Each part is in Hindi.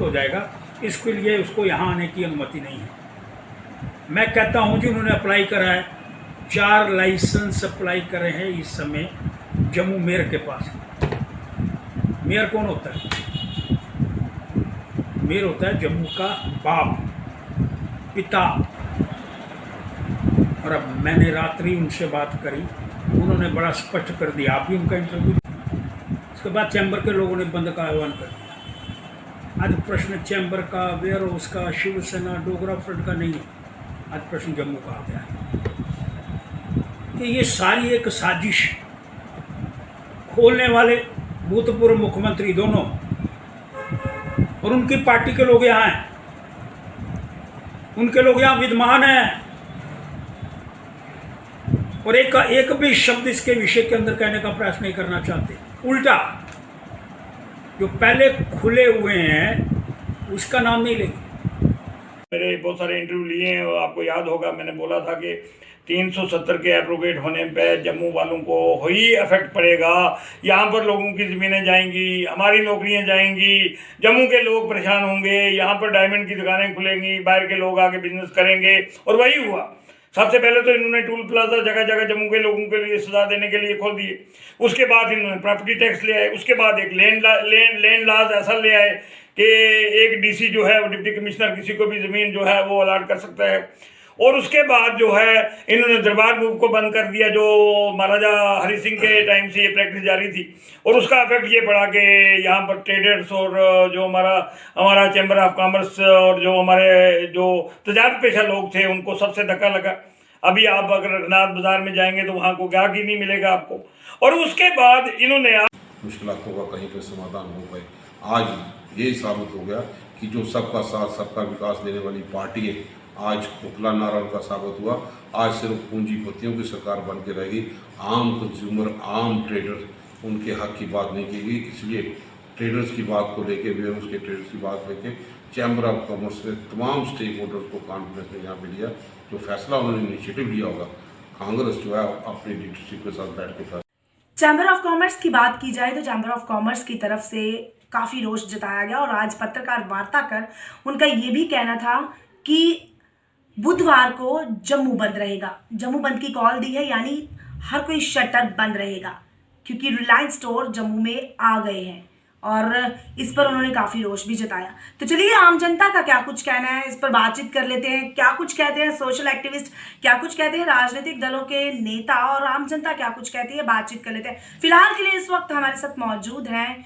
हो जाएगा, इसके लिए उसको यहाँ आने की अनुमति नहीं है। मैं कहता हूँ जी उन्होंने अप्लाई करा है, 4 लाइसेंस अप्लाई करे हैं इस समय जम्मू मेयर के पास। मेयर कौन होता है? मेयर होता है जम्मू का बाप, पिता। और अब मैंने रात्रि उनसे बात करी, उन्होंने बड़ा स्पष्ट कर दिया, आप भी उनका इंटरव्यू। उसके बाद चैम्बर के लोगों ने बंद का आह्वान कर दिया। आज प्रश्न चैम्बर का, वेयर हाउस का, शिवसेना, डोगरा फ्रंट का नहीं है, आज प्रश्न जम्मू का आ गया है कि ये सारी एक साजिश। खोलने वाले भूतपूर्व मुख्यमंत्री दोनों और उनकी पार्टी के लोग यहाँ हैं, उनके लोग यहाँ विद्यमान हैं, और एक भी शब्द इसके विषय के अंदर कहने का प्रयास नहीं करना चाहते। उल्टा जो पहले खुले हुए हैं उसका नाम नहीं लेंगे। मेरे बहुत सारे इंटरव्यू लिए हैं और आपको याद होगा मैंने बोला था कि 370 के एब्रोगेट होने पे जम्मू वालों को ही इफेक्ट पड़ेगा। यहाँ पर लोगों की ज़मीनें जाएंगी, हमारी नौकरियाँ जाएंगी, जम्मू के लोग परेशान होंगे, यहाँ पर डायमंड की दुकानें खुलेंगी, बाहर के लोग आके बिजनेस करेंगे। और वही हुआ। सबसे पहले तो इन्होंने टूल प्लाजा जगह जगह जम्मू के लोगों के लिए सजा देने के लिए खोल दिए। उसके बाद इन्होंने प्रॉपर्टी टैक्स ले आए। उसके बाद एक लैंड लॉज ऐसा ले आए कि एक डीसी जो है वो डिप्टी कमिश्नर किसी को भी ज़मीन जो है वो अलाट कर सकता है। और उसके बाद जो है इन्होंने दरबार मूव को बंद कर दिया, जो महाराजा हरि सिंह के टाइम से ये प्रैक्टिस जारी थी। और उसका इफेक्ट ये पड़ा कि यहाँ पर ट्रेडर्स और जो हमारा चैम्बर ऑफ कॉमर्स और जो हमारे जो तजारत पेशा लोग थे उनको सबसे धक्का लगा। अभी आप अगर रघुनाथ बाजार में जाएंगे तो वहाँ को ग्राहक ही नहीं मिलेगा आपको। और उसके बाद इन्होंने मुश्किलातों का कहीं पर समाधान हो गए। आज ये साबित हो गया कि जो सबका साथ सबका विकास देने वाली पार्टी है, आज खुखला नारा उनका साबित हुआ। आज सिर्फ पूंजीपतियों की सरकार बन के रहेगी, आम कंज्यूमर, आम ट्रेडर्स, उनके हक की बात नहीं की गई। इसलिए ट्रेडर्स की बात को लेके भी उसके ट्रेडर्स की बात लेके चैम्बर ऑफ कॉमर्स ने तमाम स्टेक होल्डर्स को कॉन्फ्रेंस में यहाँ पे लिया। जो फैसला उन्होंने इनिशिएटिव लिया होगा, कांग्रेस जो है अपनी लीडरशिप के साथ बैठ के चैम्बर ऑफ कॉमर्स की बात की जाए तो चैम्बर ऑफ कॉमर्स की तरफ से काफ़ी रोष जताया गया और आज पत्रकार वार्ता कर उनका ये भी कहना था कि बुधवार को जम्मू बंद रहेगा। जम्मू बंद की कॉल दी है, यानी हर कोई शटर बंद रहेगा क्योंकि रिलायंस स्टोर जम्मू में आ गए हैं और इस पर उन्होंने काफ़ी रोष भी जताया। तो चलिए आम जनता का क्या कुछ कहना है इस पर बातचीत कर लेते हैं। क्या कुछ कहते हैं सोशल एक्टिविस्ट, क्या कुछ कहते हैं राजनीतिक दलों के नेता और आम जनता क्या कुछ कहती है, बातचीत कर लेते हैं। फिलहाल के लिए इस वक्त हमारे साथ मौजूद हैं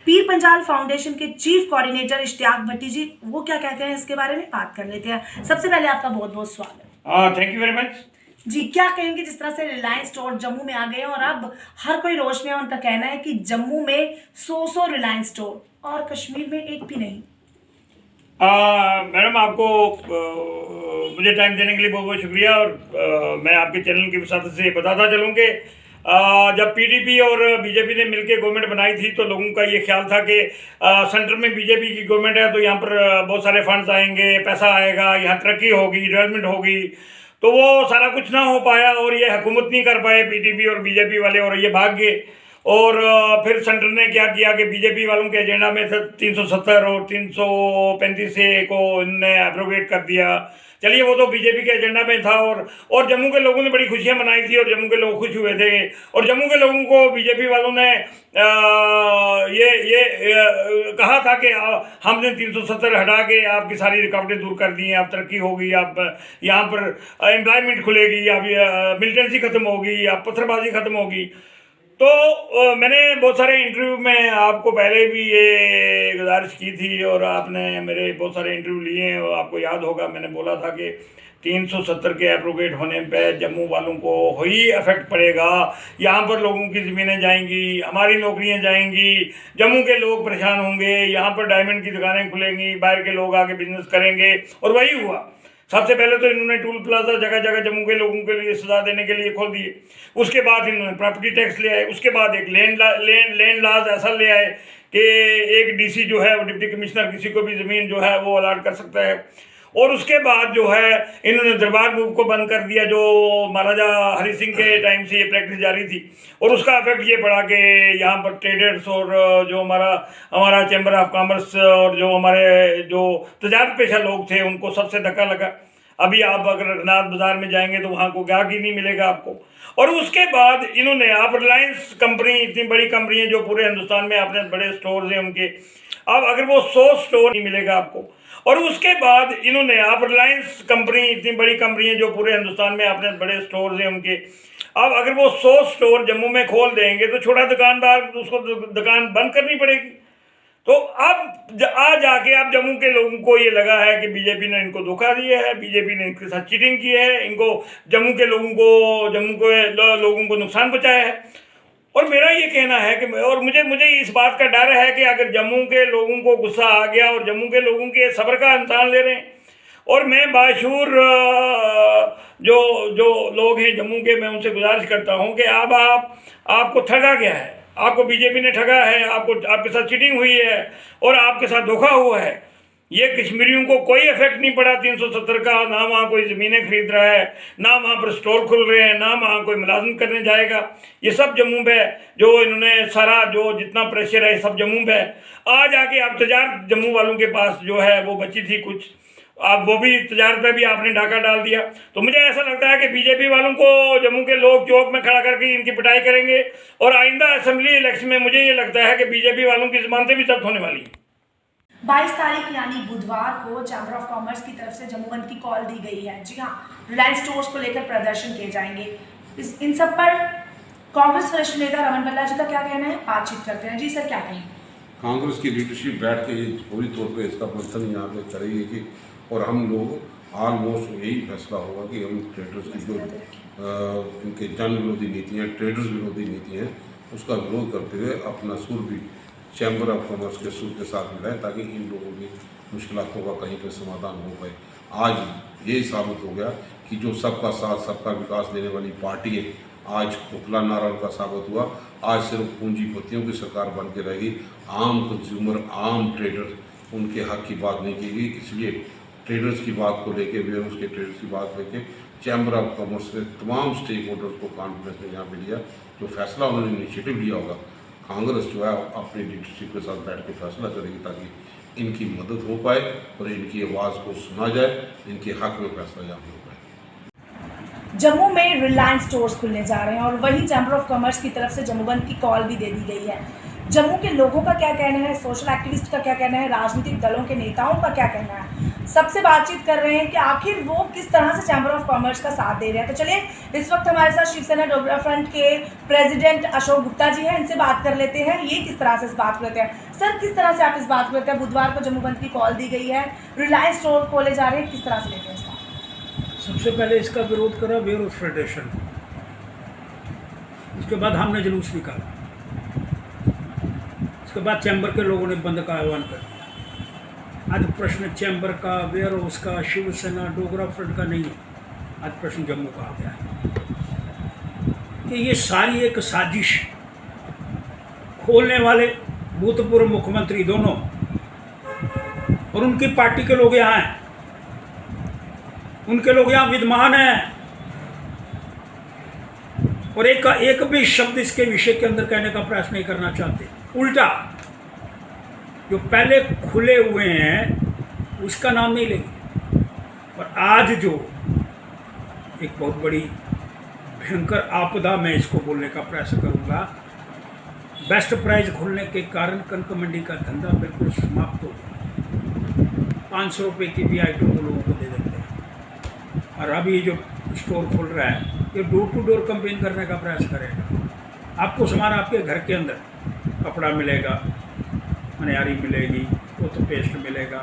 पीर पंजाल फाउंडेशन के चीफ कोऑर्डिनेटर इश्तियाक भट्टी जी। वो क्या कहते हैं इसके बारे में बात कर लेते हैं। सबसे पहले आपका बहुत बहुत स्वागत। थैंक यू वेरी मच जी। क्या कहेंगे जिस तरह से रिलायंस स्टोर जम्मू में आ गए और अब हर कोई रोश में है, उनका कहना है कि जम्मू में 100 रिलायंस स्टोर और कश्मीर में एक भी नहीं। मैडम आपको मुझे टाइम देने के लिए बहुत बहुत शुक्रिया। और मैं आपके चैनल की वसात से बताता चलूँ कि जब पीडीपी और बीजेपी ने मिलकर गवर्नमेंट बनाई थी तो लोगों का ये ख्याल था कि सेंटर में बीजेपी की गवर्नमेंट है तो यहाँ पर बहुत सारे फंड्स आएंगे, पैसा आएगा, यहाँ तरक्की होगी, डेवलपमेंट होगी। तो वो सारा कुछ ना हो पाया और ये हुकूमत नहीं कर पाए पीडीपी और बीजेपी वाले, और ये भाग गए। और फिर सेंटर ने क्या किया कि बीजेपी वालों के एजेंडा में 370 और 335 से को इनने एब्रोगेट कर दिया। चलिए वो तो बीजेपी के एजेंडा में था और जम्मू के लोगों ने बड़ी खुशियां मनाई थी और जम्मू के लोग खुश हुए थे। और जम्मू के लोगों को बीजेपी वालों ने ये कहा था कि हमने 370 हटा के आपकी सारी रुकावटें दूर कर दी हैं, आप तरक्की होगी, आप यहाँ पर एम्प्लॉयमेंट खुलेगी, आप मिलिटेंसी ख़त्म होगी, आप पत्थरबाजी ख़त्म होगी। तो मैंने बहुत सारे इंटरव्यू में आपको पहले भी ये गुजारिश की थी और आपने मेरे बहुत सारे इंटरव्यू लिए हैं और आपको याद होगा मैंने बोला था कि 370 के एब्रोगेट होने पे जम्मू वालों को ही इफेक्ट पड़ेगा। यहाँ पर लोगों की ज़मीनें जाएंगी, हमारी नौकरियाँ जाएंगी, जम्मू के लोग परेशान होंगे, यहाँ पर डायमंड की दुकानें खुलेंगी, बाहर के लोग आके बिजनेस करेंगे। और वही हुआ। सबसे पहले तो इन्होंने टूल प्लाजा जगह जगह जम्मू के लोगों के लिए सजा देने के लिए खोल दिए। उसके बाद इन्होंने प्रॉपर्टी टैक्स ले आए। उसके बाद एक लैंड लॉज ऐसा ले आए कि एक डीसी जो है वो डिप्टी कमिश्नर किसी को भी ज़मीन जो है वो अलाट कर सकता है। और उसके बाद जो है इन्होंने दरबार मूव को बंद कर दिया, जो महाराजा हरि सिंह के टाइम से ये प्रैक्टिस जारी थी। और उसका इफेक्ट ये पड़ा कि यहाँ पर ट्रेडर्स और जो हमारा चैम्बर ऑफ कॉमर्स और जो हमारे जो तजारत पेशा लोग थे उनको सबसे धक्का लगा। अभी आप अगर रघुनाथ बाजार में जाएंगे तो वहाँ को ग्राहक ही नहीं मिलेगा आपको। और उसके बाद इन्होंने, आप रिलायंस कंपनी, इतनी बड़ी कंपनी है जो पूरे हिंदुस्तान में आपने बड़े स्टोर्स हैं उनके, अब अगर वो 100 स्टोर नहीं मिलेगा आपको। और उसके बाद इन्होंने, आप रिलायंस कंपनी, इतनी बड़ी कंपनी है जो पूरे हिंदुस्तान में आपने बड़े स्टोर्स हैं उनके, अब अगर वो 100 स्टोर जम्मू में खोल देंगे तो छोटा दुकानदार उसको दुकान बंद करनी पड़ेगी। तो अब आज जाके आप जम्मू के लोगों को ये लगा है कि बीजेपी ने इनको धोखा दिया है, बीजेपी ने इनके साथ चीटिंग की है, इनको जम्मू के लोगों को नुकसान पहुँचाया है। और मेरा ये कहना है कि, और मुझे इस बात का डर है कि अगर जम्मू के लोगों को गुस्सा आ गया और जम्मू के लोगों के सब्र का इम्तहान ले रहे हैं, और मैं बाशूर जो लोग हैं जम्मू के, मैं उनसे गुजारिश करता हूं कि अब आपको ठगा गया है, आपको बीजेपी ने ठगा है, आपके साथ चीटिंग हुई है और आपके साथ धोखा हुआ है। ये कश्मीरियों को कोई इफेक्ट नहीं पड़ा 370 का, ना वहाँ कोई ज़मीनें खरीद रहा है, ना वहाँ पर स्टोर खुल रहे हैं, ना वहाँ कोई मुलाजिम करने जाएगा। ये सब जम्मू पे जो इन्होंने सारा जो जितना प्रेशर है सब जम्मू पे। आज आके आप तजारत जम्मू वालों के पास जो है वो बची थी कुछ, आप वो भी तजारत पे भी आपने डाका डाल दिया। तो मुझे ऐसा लगता है कि बीजेपी वालों को जम्मू के लोग चौक में खड़ा करके इनकी पिटाई करेंगे। और आइंदा असेंबली इलेक्शन में मुझे ये लगता है कि बीजेपी वालों की ज़मानतें भी सख्त होने वाली हैं। 22 तारीख यानी बुधवार को चैम्बर ऑफ कॉमर्स की तरफ से जम्मू बंद की कॉल दी गई है। जी हाँ, रिलायंस स्टोर्स को लेकर प्रदर्शन किए जाएंगे। इन सब पर कांग्रेस वरिष्ठ नेता रमन भल्ला जी का क्या कहना है, बातचीत करते हैं। जी सर, क्या कहेंगे? कांग्रेस की लीडरशिप बैठ के पूरी तौर पे इसका मंथन यहाँ पे करेगी कि, और हम लोग ऑलमोस्ट यही फैसला होगा कि हम ट्रेडर्स की जो इनके जन विरोधी नीतियाँ, ट्रेडर्स विरोधी नीतियाँ हैं, उसका विरोध करते हुए अपना सुर भी चैम्बर ऑफ कॉमर्स के सुर के साथ मिलाएं, ताकि इन लोगों की मुश्किलों का कहीं पर समाधान हो पाए। आज ये साबित हो गया कि जो सबका साथ सबका विकास देने वाली पार्टी है, आज खोखला नारा उनका साबित हुआ। आज सिर्फ पूंजीपतियों की सरकार बन के रहेगी, आम कंज्यूमर, आम ट्रेडर, उनके हक की बात नहीं की गई। इसलिए ट्रेडर्स की बात को लेके, वेयरहाउस के ट्रेडर्स की बात लेके चैम्बर ऑफ कॉमर्स ने तमाम स्टेक होल्डर्स को कॉन्फ्रेंस में यहाँ पे लिया। जो फैसला उन्होंने इनिशिएटिव लिया होगा, कांग्रेस जो है अपनी लीडरशिप के साथ बैठ के फैसला करेगी, ताकि इनकी मदद हो पाए और इनकी आवाज़ को सुना जाए, इनके हक में फैसला यहाँ हो पाए। जम्मू में रिलायंस स्टोर्स खुलने जा रहे हैं और वहीं चैम्बर ऑफ कॉमर्स की तरफ से जम्मू बंद की कॉल भी दे दी गई है। जम्मू के लोगों का क्या कहना है, सोशल एक्टिविस्ट का क्या कहना है, राजनीतिक दलों के नेताओं का क्या कहना है, सबसे बातचीत कर रहे हैं कि आखिर वो किस तरह से चैम्बर ऑफ कॉमर्स का साथ दे रहे हैं। तो चलिए, इस वक्त हमारे साथ शिवसेना डोगरा फ्रंट के प्रेसिडेंट अशोक गुप्ता जी हैं, इनसे बात कर लेते हैं। ये किस तरह से इस बात को लेते हैं। सर, किस तरह से आप इस बात को लेते हैं? बुधवार को जम्मू बंद की कॉल दी गई है, रिलायंस स्टोर खोले जा रहे हैं, किस तरह से लेते हैं इसका? सबसे पहले इसका विरोध करा वेयरहाउस फेडरेशन, उसके बाद हमने जुलूस निकाला, उसके बाद चैम्बर के लोगों ने बंद का आह्वान कर दिया। आज प्रश्न चैम्बर का, वेयरहाउस का, शिवसेना डोगरा फ्रंट का नहीं है, आज प्रश्न जम्मू का आ गया है कि ये सारी एक साजिश, खोलने वाले भूतपूर्व मुख्यमंत्री दोनों और उनकी पार्टी के लोग यहाँ हैं, उनके लोग यहाँ विद्यमान हैं, और एक भी शब्द इसके विषय के अंदर कहने का प्रयास नहीं करना चाहते। उल्टा जो पहले खुले हुए हैं उसका नाम नहीं लेंगे। और आज जो एक बहुत बड़ी भयंकर आपदा, मैं इसको बोलने का प्रयास करूंगा, बेस्ट प्राइस खुलने के कारण कनक मंडी का धंधा बिल्कुल समाप्त हो गया। 500 रुपये की भी आइटम को लोगों को दे देते हैं। और अभी जो स्टोर खुल रहा है, ये डोर टू डोर कंपेन करने का प्रयास करेगा। आपको सामान आपके घर के अंदर, कपड़ा मिलेगा, मनियारी मिलेगी, टूथपेस्ट मिलेगा,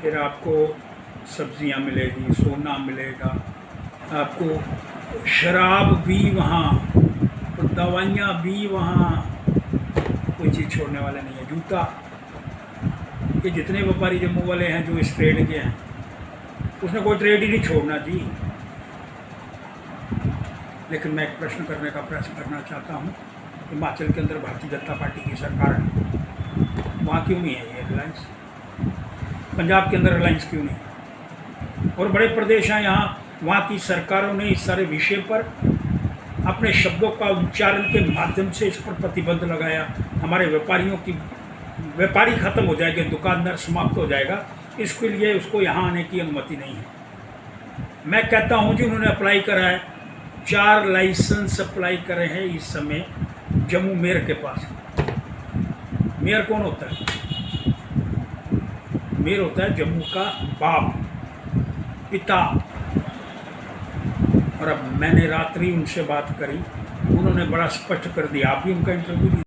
फिर आपको सब्जियां मिलेगी, सोना मिलेगा, आपको शराब भी वहाँ और दवाइयाँ भी वहाँ, कोई चीज़ छोड़ने वाले नहीं है। जूता, ये जितने व्यापारी जम्मू वाले हैं जो इस ट्रेड के हैं, उसने कोई ट्रेड ही नहीं छोड़ना जी। लेकिन मैं एक प्रश्न करने का प्रयास करना चाहता हूँ, हिमाचल के अंदर भारतीय जनता पार्टी की सरकार है, वहाँ क्यों नहीं है ये रिलायंस? पंजाब के अंदर रिलायंस क्यों नहीं? और बड़े प्रदेश हैं यहाँ, वहाँ की सरकारों ने इस सारे विषय पर अपने शब्दों का उच्चारण के माध्यम से इस पर प्रतिबंध लगाया। हमारे व्यापारी खत्म हो जाएंगे, दुकानदार समाप्त हो जाएगा, इसके लिए उसको यहाँ आने की अनुमति नहीं है। मैं कहता हूँ जी उन्होंने अप्लाई करा है, 4 लाइसेंस अप्लाई करे हैं इस समय जम्मू मेयर के पास। मेयर कौन होता है? मेयर होता है जम्मू का बाप, पिता। और अब मैंने रात्रि उनसे बात करी, उन्होंने बड़ा स्पष्ट कर दिया। आप भी उनका इंटरव्यू